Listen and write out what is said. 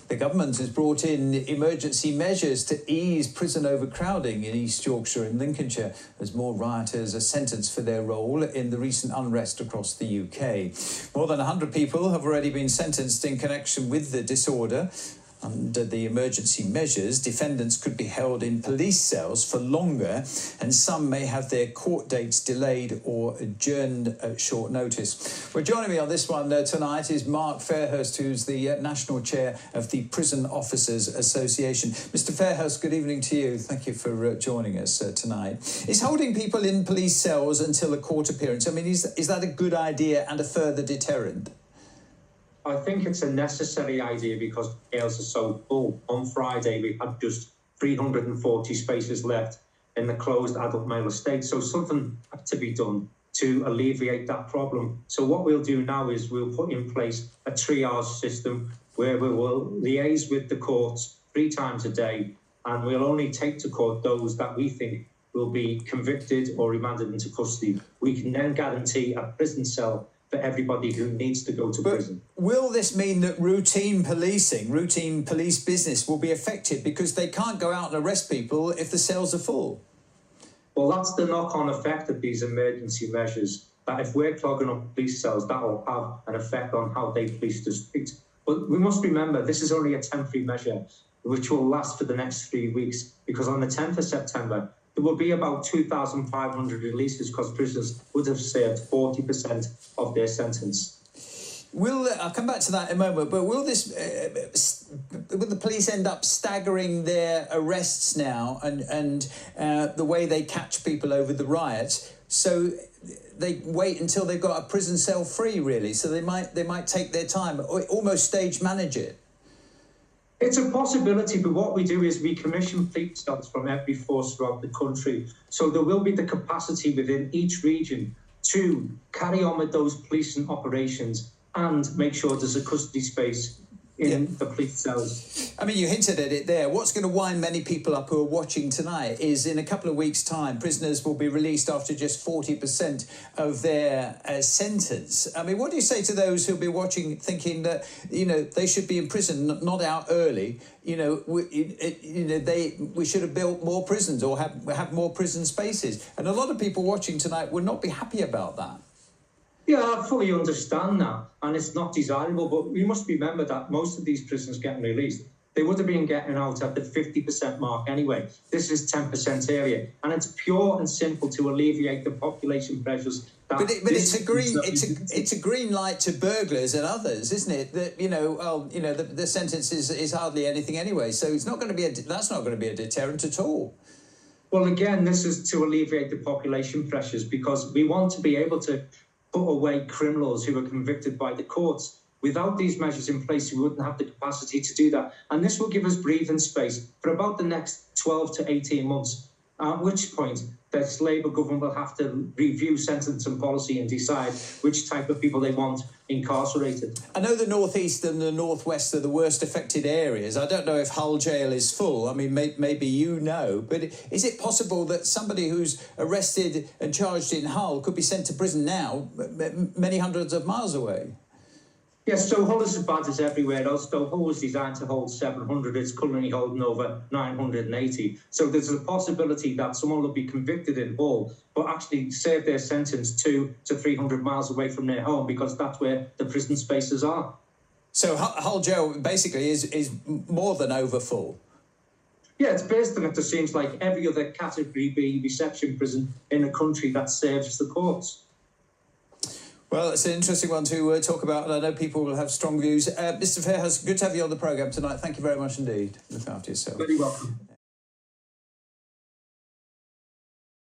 The government has brought in emergency measures to ease prison overcrowding in East Yorkshire and Lincolnshire as more rioters are sentenced for their role in the recent unrest across the UK. More than 100 people have already been sentenced in connection with the disorder. Under the emergency measures, defendants could be held in police cells for longer, and some may have their court dates delayed or adjourned at short notice. Well, joining me on this one tonight is Mark Fairhurst, who's the National Chair of the Prison Officers Association. Mr. Fairhurst, good evening to you. Thank you for joining us tonight. Is holding people in police cells until a court appearance, I mean, is that a good idea and a further deterrent? I think it's a necessary idea because jails are so full. On Friday, we had just 340 spaces left in the closed adult male estate. So something had to be done to alleviate that problem. So what we'll do now is we'll put in place a triage system where we will liaise with the courts 3 times a day, and we'll only take to court those that we think will be convicted or remanded into custody. We can then guarantee a prison cell for everybody who needs to go to prison. Will this mean that routine police business will be affected because they can't go out and arrest people if the cells are full? Well, that's the knock-on effect of these emergency measures, that if we're clogging up police cells, that will have an effect on how they police the streets. But we must remember, this is only a temporary measure, which will last for the next 3 weeks, because on the 10th of September, there will be about 2,500 releases because prisoners would have served 40% of their sentence. I'll come back to that in a moment, but will the police end up staggering their arrests now and the way they catch people over the riots? So they wait until they've got a prison cell free, really. So they might take their time, or almost stage manage it. It's a possibility, but what we do is we commission police cells from every force throughout the country. So there will be the capacity within each region to carry on with those policing operations and make sure there's a custody space in the police cells. I mean, you hinted at it there. What's going to wind many people up who are watching tonight is in a couple of weeks' time, prisoners will be released after just 40% of their sentence. I mean, what do you say to those who'll be watching thinking that, they should be in prison, not out early? We should have built more prisons or have more prison spaces. And a lot of people watching tonight would not be happy about that. Yeah, I fully understand that, and it's not desirable, but we must remember that most of these prisoners getting released, they would have been getting out at the 50% mark anyway. This is 10% area, and it's pure and simple to alleviate the population pressures. But it's a green light to burglars and others, isn't it? That the sentence is hardly anything anyway, so it's not going to be that's not going to be a deterrent at all. Well, again, this is to alleviate the population pressures because we want to be able to put away criminals who are convicted by the courts. Without these measures in place, we wouldn't have the capacity to do that. And this will give us breathing space for about the next 12 to 18 months, at which point this Labour government will have to review sentence and policy and decide which type of people they want incarcerated. I know the North East and the North West are the worst affected areas. I don't know if Hull Jail is full. I mean, maybe but is it possible that somebody who's arrested and charged in Hull could be sent to prison now, many hundreds of miles away? Yes, so Hull is as bad as everywhere else. So Hull was designed to hold 700. It's currently holding over 980. So there's a possibility that someone will be convicted in Hull, but actually serve their sentence 200 to 300 miles away from their home because that's where the prison spaces are. So Hull Jail basically is more than over full. Yeah, it's based on it. It seems like every other Category B reception prison in the country that serves the courts. Well, it's an interesting one to talk about, and I know people will have strong views. Mr. Fairhurst, good to have you on the programme tonight. Thank you very much indeed. Look after yourself. Very welcome.